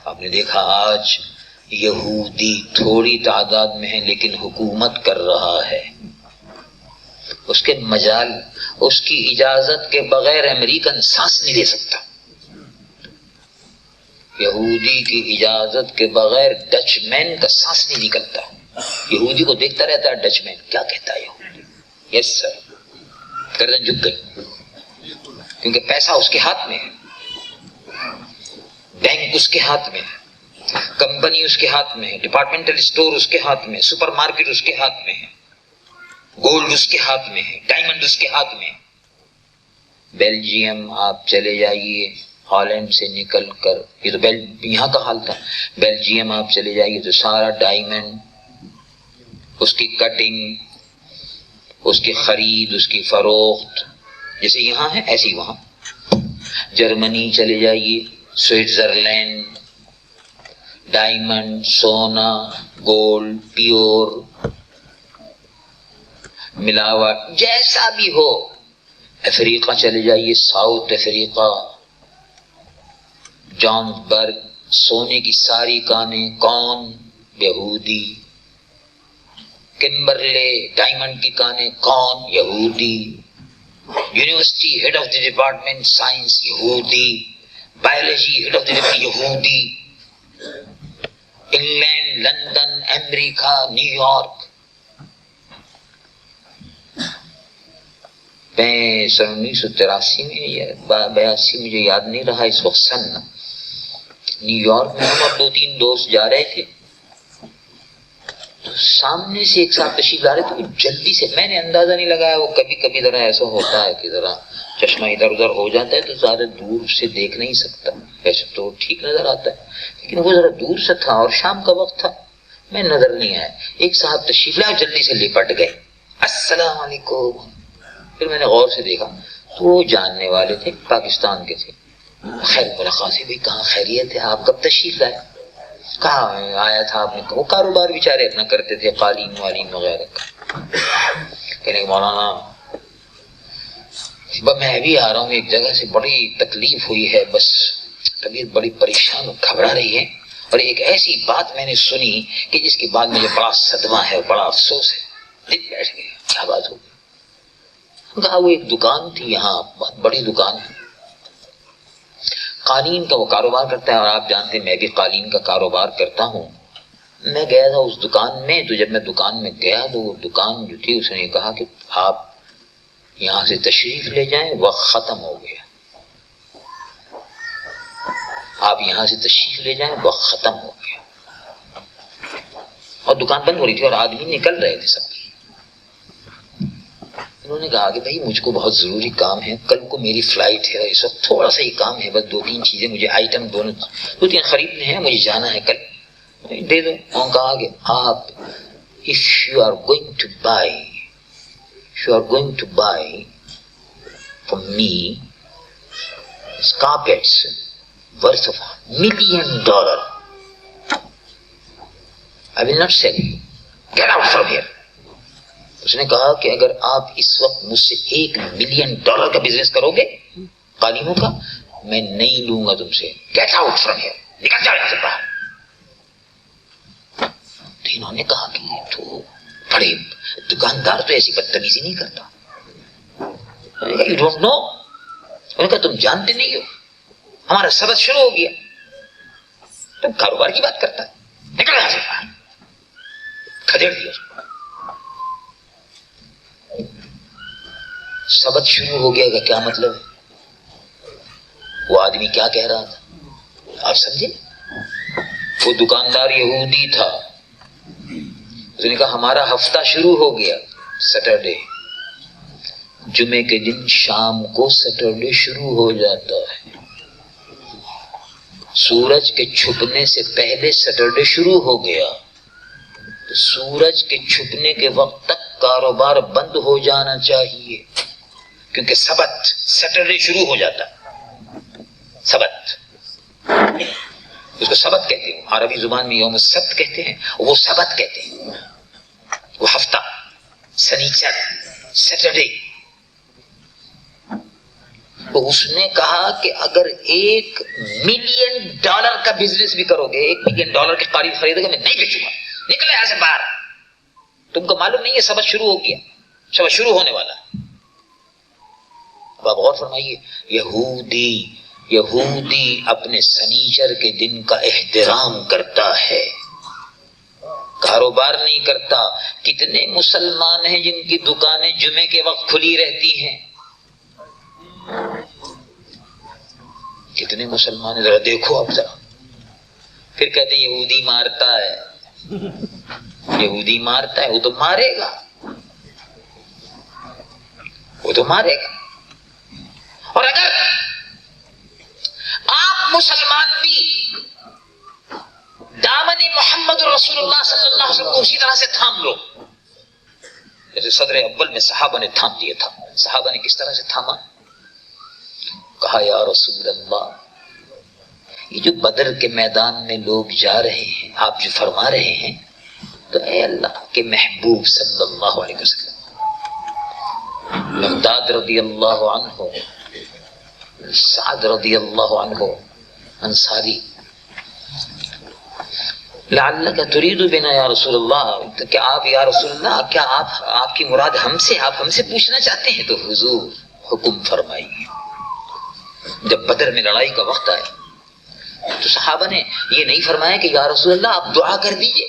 آپ نے دیکھا آج یہودی تھوڑی تعداد میں ہے لیکن حکومت کر رہا ہے. اس کے مجال، اس کی اجازت کے بغیر امریکن سانس نہیں لے سکتا. یہودی کی اجازت کے بغیر ڈچ مین کا سانس نہیں نکلتا. یہودی کو دیکھتا رہتا ہے ڈچ مین کیا کہتا ہے یہودی. یس سر، گردن جھک گئی، کیونکہ پیسہ اس کے ہاتھ میں ہے، بینک اس کے ہاتھ میں ہے، کمپنی اس کے ہاتھ میں ہے، ڈپارٹمنٹل اسٹور اس کے ہاتھ میں ہے، سپر مارکیٹ اس کے ہاتھ میں ہے، گولڈ اس کے ہاتھ میں ہے، ڈائمنڈ اس کے ہاتھ میں ہے. بیلجیم آپ چلے جائیے، ہالینڈ سے نکل کر، یہ تو یہاں کا حال تھا، بیلجیم آپ چلے جائیے تو سارا ڈائمنڈ، اس کی کٹنگ، اس کی خرید، اس کی فروخت جیسے یہاں ہے ایسی وہاں. جرمنی چلے جائیے، سوئٹزرلینڈ، ڈائمنڈ، سونا، گولڈ، پیور، ملاوٹ جیسا بھی ہو. افریقہ چلے جائیے، ساؤتھ افریقہ، جانسبرگ، سونے کی ساری کانیں، کون؟ یہودی. کمبرلے، ڈائمنڈ کی کانیں، کون؟ یہودی. University head of the department science, یہودی. Biology head of the department, یہودی. England, London, America, New York. 1983 میں یا 82 مجھے یاد نہیں رہا اس وقت سن، نیو یارک میں ہم اور 2-3 دوست جا رہے تھے تو سامنے سے ایک ساتھ تشریف لا رہے تھے. جلدی سے میں نے اندازہ نہیں لگایا، وہ کبھی کبھی ذرا ایسا ہوتا ہے کہ ذرا چشمہ ادھر ادھر ہو جاتا ہے تو زیادہ دور سے دیکھ نہیں سکتا، ویسے تو ٹھیک نظر آتا ہے لیکن وہ ذرا دور سے تھا اور شام کا وقت تھا، میں نظر نہیں آیا. ایک صاحب تشریف لائے، جلدی سے لپٹ گئے، السلام علیکم. پھر میں نے غور سے دیکھا تو وہ جاننے والے تھے، پاکستان کے تھے. خیر ملاقات سے، بھائی کہاں خیریت ہے، آپ کب تشریف لائے؟ کہاں آیا تھا آپ نے؟ وہ کاروبار بیچارے اپنا کرتے تھے، قالین والین وغیرہ کا. کہنے کہ مولانا میں بھی آ رہا ہوں ایک جگہ سے، بڑی تکلیف ہوئی ہے، بس طبیعت بڑی پریشان گھبرا رہی ہے، اور ایک ایسی بات میں نے سنی کہ جس کے بعد مجھے بڑا صدمہ ہے، بڑا افسوس ہے. دل بیٹھ گیا، کیا بات ہو گئی؟ کہا وہ ایک دکان تھی یہاں، بہت بڑی دکان ہے، قالین کا وہ کاروبار کرتا ہے، اور آپ جانتے ہیں میں بھی قالین کا کاروبار کرتا ہوں. میں گیا تھا اس دکان میں، تو جب میں دکان میں گیا تو وہ دکان جو تھی اس نے کہا کہ آپ یہاں سے تشریف لے جائیں، وقت ختم ہو گیا. آپ یہاں سے تشریف لے جائیں، وقت ختم ہو گیا. اور دکان بند ہو رہی تھی اور آدمی نکل رہے تھے سب. انہوں نے کہا کہ بھائی مجھ کو بہت ضروری کام ہے، کل کو میری فلائٹ ہے، اس وقت تھوڑا سا ہی کام ہے، بس 2-3 چیزیں مجھے آئٹم 2-3 خریدنے ہیں، مجھے جانا ہے کل. دے دو. اور کہا کہ آپ if you are going to buy from me carpets worth of $1 million, I will not sell you. Get out from here. اس نے کہا کہ اگر آپ اس وقت مجھ سے $1 ملین کا بزنس کرو گے قالینوں کا، میں نہیں لوں گا تم سے. گیٹ آؤٹ فرام ہیئر، نکل جاؤ یہاں سے باہر. تو انہوں نے کہا کہ تو بڑے دکاندار تو ایسی بدتمیزی نہیں کرتا. You don't know. انہوں نے کہا تم جانتے نہیں ہو، ہمارا سبق شروع ہو گیا، تم کاروبار کی بات کرتا ہے، نکل یہاں سے باہر. کھدیڑ دیا. سبق شروع ہو گیا کا کیا مطلب ہے؟ وہ آدمی کیا کہہ رہا تھا آپ سمجھے؟ وہ دکاندار یہودی تھا. اس نے کہا ہمارا ہفتہ شروع ہو گیا سیٹرڈے، جمعے کے دن شام کو سیٹرڈے شروع ہو جاتا ہے. سورج کے چھپنے سے پہلے سیٹرڈے شروع ہو گیا، سورج کے چھپنے کے وقت تک کاروبار بند ہو جانا چاہیے، کیونکہ سبت سیٹرڈے شروع ہو جاتا. سبت اس کو سبت کہتے ہیں، عربی زبان میں یوم السبت کہتے ہیں، وہ سبت کہتے ہیں. وہ ہفتہ، سنیچر، سیٹرڈے. تو اس نے کہا کہ اگر $1 ملین کا بزنس بھی کرو گے، $1 ملین کے قریب خریدو گے، میں نہیں بیچوں گا، نکلے یہاں سے باہر. تم کو معلوم نہیں ہے سبق شروع ہو گیا، سبق شروع ہونے والا. اب آپ غور فرمائیے، یہودی اپنے سنیچر کے دن کا احترام کرتا ہے، کاروبار نہیں کرتا. کتنے مسلمان ہیں جن کی دکانیں جمعے کے وقت کھلی رہتی ہیں؟ کتنے مسلمان ہیں؟ ذرا دیکھو آپ ذرا. پھر کہتے ہیں یہودی مارتا ہے. یہودی مارتا ہے، وہ تو مارے گا، وہ تو مارے گا. اور اگر آپ مسلمان بھی دامن محمد رسول اللہ صلی اللہ علیہ وسلم کو اسی طرح سے تھام لو جیسے صدر اول میں صحابہ نے تھام دیا تھا. صحابہ نے کس طرح سے تھاما؟ کہا یا رسول اللہ، یہ جو بدر کے میدان میں لوگ جا رہے ہیں، آپ جو فرما رہے ہیں، تو اے اللہ کے محبوب صلی اللہ علیہ وسلم، مقداد رضی اللہ عنہ، سعد رضی اللہ عنہ انصاری، لعلک ترید بنا یا رسول اللہ، کہ آپ یا رسول اللہ، کیا آپ کی مراد ہم سے، آپ ہم سے پوچھنا چاہتے ہیں؟ تو حضور حکم فرمائیے. جب بدر میں لڑائی کا وقت آیا تو صحابہ نے یہ نہیں فرمایا کہ یا رسول اللہ آپ دعا کر دیجئے،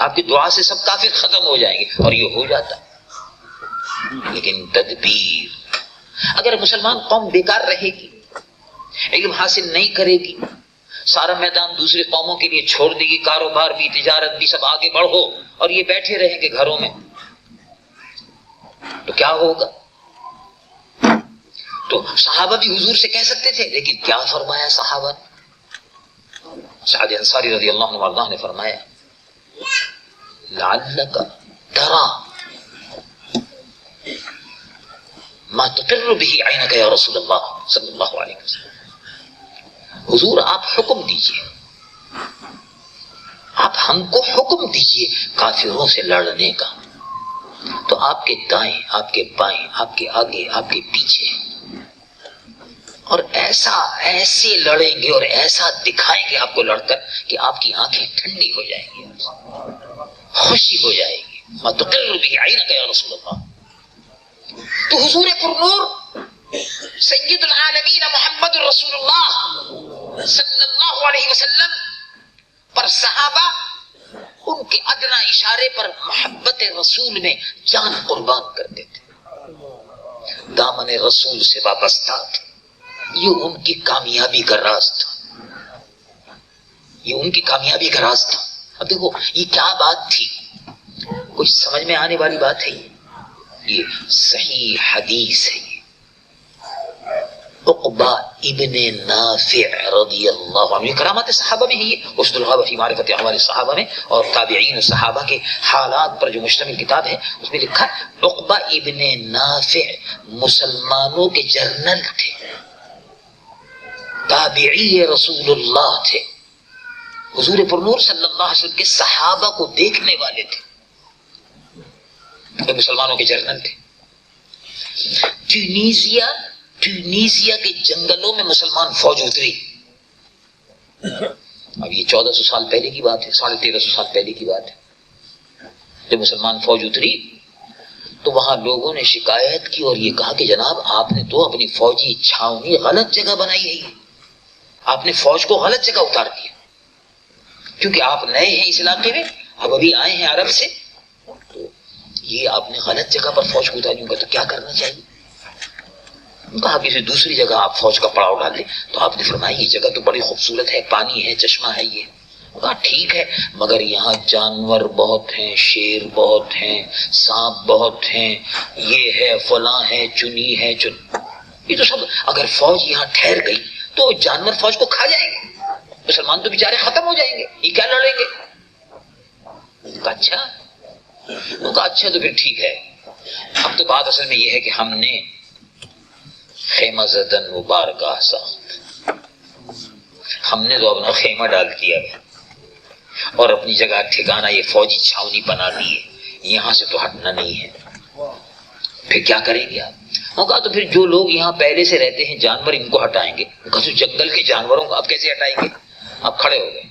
آپ کی دعا سے سب کافر ختم ہو جائیں گے، اور یہ ہو جاتا. لیکن تدبیر، اگر مسلمان قوم بیکار رہے گی، علم حاصل نہیں کرے گی، سارا میدان دوسری قوموں کے لیے چھوڑ دے گی، کاروبار بھی تجارت بھی سب آگے بڑھو، اور یہ بیٹھے رہیں گے گھروں میں، تو کیا ہوگا؟ تو صحابہ بھی حضور سے کہہ سکتے تھے، لیکن کیا فرمایا صحابہ نے؟ سعد انصاری رضی اللہ عنہ وارضاہ نے فرمایا لعلک ترى ما تقر به عینک یا رسول اللہ صلی اللہ علیہ وسلم. حضور آپ حکم دیجئے، آپ ہم کو حکم دیجئے کافروں سے لڑنے کا. تو آپ کے دائیں، آپ کے بائیں، آپ کے آگے، آپ کے پیچھے، اور ایسے لڑیں گے اور ایسا دکھائیں گے آپ کو لڑ کر کہ آپ کی آنکھیں ٹھنڈی ہو جائیں گی، خوشی ہو جائے گی. ما تقر به عینک یا رسول اللہ. تو حضور پرنور سید العالمین محمد رسول اللہ صلی اللہ علیہ وسلم پر صحابہ ان کے ادنیٰ اشارے پر محبت رسول میں جان قربان کرتے تھے، دامن رسول سے وابستہ تھے. یہ ان کی کامیابی کا راز تھا، یہ ان کی کامیابی کا راز تھا. اب دیکھو یہ کیا بات تھی، کچھ سمجھ میں آنے والی بات ہے. یہ صحیح حدیث ہے. عقبہ ابن نافع رضی اللہ عنہ، کرامات صحابہ میں ہے یہ، اسد الغابہ فی معرفت احوال الصحابہ میں، اور تابعین و صحابہ کے حالات پر جو مشتمل کتاب ہے اس میں لکھا ہے عقبہ ابن نافع مسلمانوں کے جرنل تھے، تابعی رسول اللہ تھے، حضور پرنور صلی اللہ علیہ وسلم کے صحابہ کو دیکھنے والے تھے، مسلمانوں کے جرنل تھے. ٹیونیزیا کے جنگلوں میں مسلمان فوج اتری. اب یہ 1400 سال پہلے کی بات ہے، 1350 سال پہلے کی بات ہے. جب مسلمان فوج اتری تو وہاں لوگوں نے شکایت کی اور یہ کہا کہ جناب آپ نے تو اپنی فوجی چھاونی غلط جگہ بنائی ہے، آپ نے فوج کو غلط جگہ اتار دیا، کیونکہ آپ نئے ہیں اس علاقے میں، اب ابھی آئے ہیں عرب سے، تو یہ آپ نے غلط جگہ پر فوج کو اتاری ہوگا، تو کیا کرنا چاہیے؟ کہا کسی دوسری جگہ آپ فوج کا پڑاؤ ڈال دیں. تو آپ نے فرمایا یہ جگہ تو بڑی خوبصورت ہے، پانی ہے، چشمہ ہے. یہ کہا ٹھیک ہے، مگر یہاں جانور بہت ہیں، شیر بہت ہیں، سانپ بہت ہیں، یہ ہے فلاں ہے، چنی ہے یہ تو سب اگر فوج یہاں ٹھہر گئی تو جانور فوج کو کھا جائیں گے، مسلمان تو بیچارے ختم ہو جائیں گے، یہ کیا لڑیں گے؟ اچھا، کہا اچھا تو پھر ٹھیک ہے. اب تو بات اصل میں یہ ہے کہ ہم نے خیمہ زدن مبارکہ ساخت، ہم نے تو اپنا خیمہ ڈال دیا ہے اور اپنی جگہ ٹھکانہ یہ فوجی چھاونی بنا دی ہے، یہاں سے تو ہٹنا نہیں ہے. پھر کیا کریں گے آپ؟ وہ کہا تو پھر جو لوگ یہاں پہلے سے رہتے ہیں جانور ان کو ہٹائیں گے؟ کہا تو جنگل کے جانوروں کو آپ کیسے ہٹائیں گے؟ آپ کھڑے ہو گئے.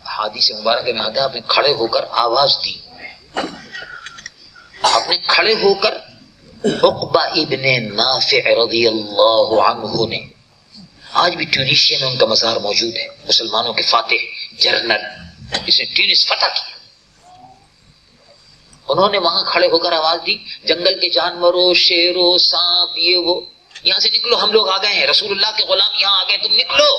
حدیث مبارکہ میں آتا ہے آپ نے کھڑے ہو کر آواز دی. آپ نے کھڑے ہو کر عقبہ ابن نافع رضی اللہ عنہ نے، آج بھی ٹیونیشیا میں ان کا مزار موجود ہے، مسلمانوں کے فاتح جنرل، اس نے ٹیونس فتح کیا. انہوں نے وہاں کھڑے ہو کر آواز دی، جنگل کے جانوروں، شیروں، سانپ، یہ وہ، یہاں سے نکلو، ہم لوگ آ گئے ہیں، رسول اللہ کے غلام یہاں آ گئے، تم نکلو.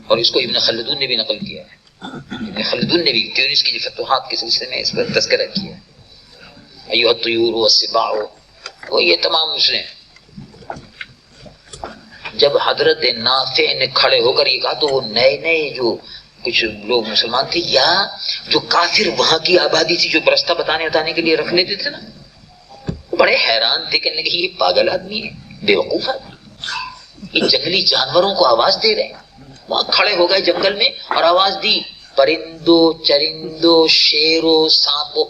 اور اس کو ابن خلدون نے بھی نقل کیا ہے. ابن خلدون نے بھی تیونس کی فتوحات کے سلسلے میں اس پر تذکرہ کیا ہے. ایھا الطیور والسباع، وہ یہ تمام اس نے. جب حضرت نافع نے کھڑے ہو کر یہ کہا تو وہ نئے نئے جو کچھ لوگ مسلمان تھے یا جو کافر وہاں کی آبادی تھی جو برستہ بتانے کے لیے رکھ لیتے تھے نا، وہ بڑے حیران تھے، کہنے لگے یہ پاگل آدمی ہے، بیوقوف آدمی، یہ جنگلی جانوروں کو آواز دے رہے ہیں. وہاں کھڑے ہو گئے جنگل میں اور آواز دی، پرندوں، چرندوں، شیروں، سانپوں،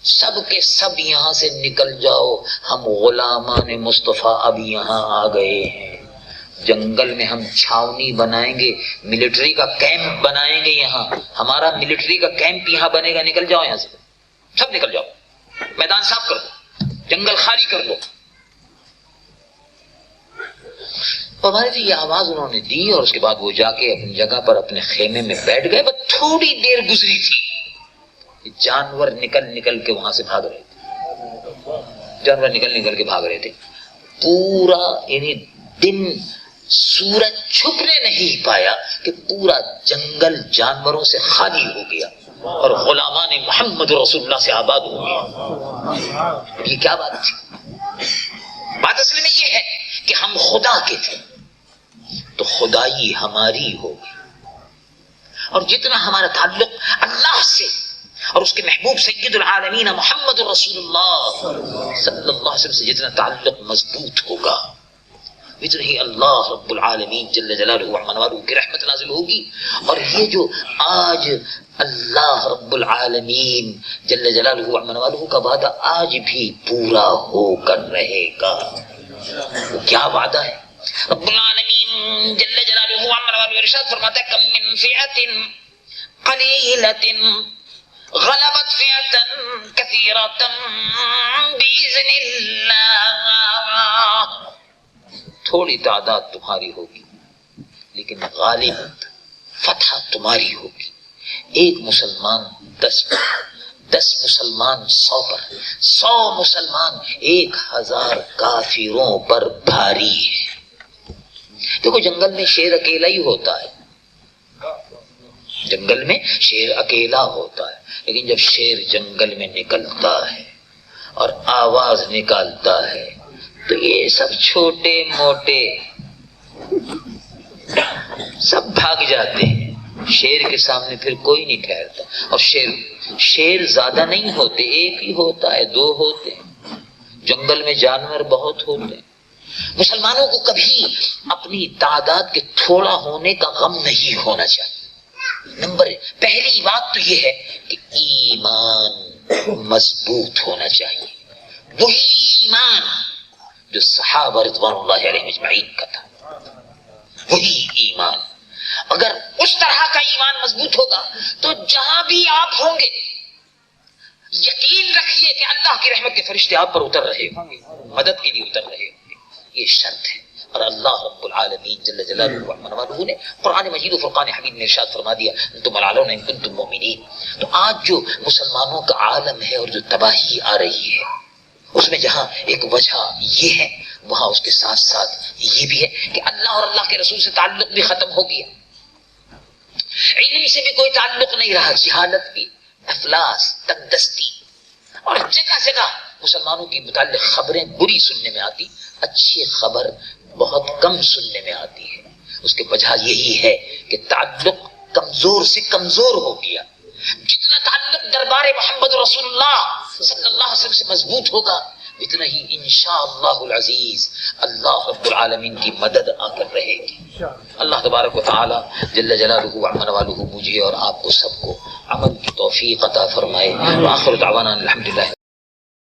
سب کے سب یہاں سے نکل جاؤ، ہم غلامان مصطفیٰ اب یہاں آ گئے ہیں. جنگل میں ہم چھاونی بنائیں گے، ملٹری کا کیمپ بنائیں گے، یہاں ہمارا ملٹری کا کیمپ یہاں بنے گا، نکل جاؤ یہاں سے، سب نکل جاؤ، میدان صاف کر دو، جنگل خالی کر دو. اور ہمارے سے یہ آواز انہوں نے دی اور اس کے بعد وہ جا کے اپنی جگہ پر اپنے خیمے میں بیٹھ گئے. بس تھوڑی دیر گزری تھی، جانور نکل کے وہاں سے بھاگ رہے تھے، جانور نکل کے بھاگ رہے تھے. پورا یعنی دن سورج چھپنے نہیں پایا کہ پورا جنگل جانوروں سے خالی ہو گیا اور غلامان محمد رسول اللہ سے آباد ہو گیا. یہ کیا بات تھی؟ بات اصل میں یہ ہے کہ ہم خدا کے تھے تو خدائی ہماری ہوگی، اور جتنا ہمارا تعلق اللہ سے اور اس کے محبوب سید العالمین محمد رسول اللہ صلی اللہ علیہ وسلم سے جتنا تعلق مضبوط ہوگا، اتنا ہی اللہ رب العالمین جل جلالہ وعلا کی رحمت نازل ہوگی. اور یہ جو آج اللہ رب العالمین جل جلالہ وعلا کا وعدہ آج بھی پورا ہو کر رہے گا. وہ کیا وعدہ ہے؟ رب العالمین جل جلالہ وعلا ارشاد فرماتا ہے، کم من فئۃ قلیلۃ غلبت فئۃ کثیرۃ باذن اللہ. تھوڑی تعداد تمہاری ہوگی لیکن غالب فتح تمہاری ہوگی. ایک مسلمان 10 مسلمان 100 پر، 100 مسلمان 1000 کافروں پر بھاری ہے. دیکھو جنگل میں شیر اکیلا ہی ہوتا ہے، جنگل میں شیر اکیلا ہوتا ہے، لیکن جب شیر جنگل میں نکلتا ہے اور آواز نکالتا ہے تو یہ سب چھوٹے موٹے سب بھاگ جاتے ہیں. شیر کے سامنے پھر کوئی نہیں ٹھہرتا. اور شیر زیادہ نہیں ہوتے، ایک ہی ہوتا ہے، 2 ہوتے ہیں. جنگل میں جانور بہت ہوتے ہیں. مسلمانوں کو کبھی اپنی تعداد کے تھوڑا ہونے کا غم نہیں ہونا چاہیے. پہلی بات تو یہ ہے کہ ایمان مضبوط ہونا چاہیے. وہی ایمان جو صحابہ رضوان اللہ علیہم اجمعین کا تھا، وہی ایمان. اگر اس طرح کا ایمان مضبوط ہوگا تو جہاں بھی آپ ہوں گے یقین رکھیے کہ اللہ کی رحمت کے فرشتے آپ پر اتر رہے ہوں گے، مدد کے لیے اتر رہے ہوں گے. یہ شرط ہے. اور اللہ رب العالمین جل جلالہ نے قرآن مجید و فرقان حمید میں ارشاد فرما دیا، انتم العلون ان کنتم مؤمنین. تو آج جو مسلمانوں کا عالم ہے اور جو تباہی آ رہی ہے، اس میں جہاں ایک وجہ یہ ہے، وہاں اس کے ساتھ ساتھ یہ بھی ہے کہ اللہ اور اللہ کے رسول سے تعلق بھی ختم ہو گیا، علم سے بھی کوئی تعلق نہیں رہا، جہالت بھی، افلاس، تنگدستی. اور جگہ جگہ مسلمانوں کی متعلق خبریں بری سننے میں آتی، اچھی خبر بہت کم سننے میں آتی ہے. اس کی وجہ یہی ہے کہ تعلق کمزور سے کمزور ہو گیا. جتنا تعلق دربار محمد رسول اللہ صلی اللہ علیہ وسلم سے مضبوط ہوگا، اتنا ہی انشاءاللہ العزیز اللہ رب العالمین کی مدد آ کر رہے گی. اللہ تبارک و تعالی جل جلالہ وعلا والہ مجھے اور آپ کو سب کو عمل کی توفیق عطا فرمائے. وآخر دعوانا الحمدللہ.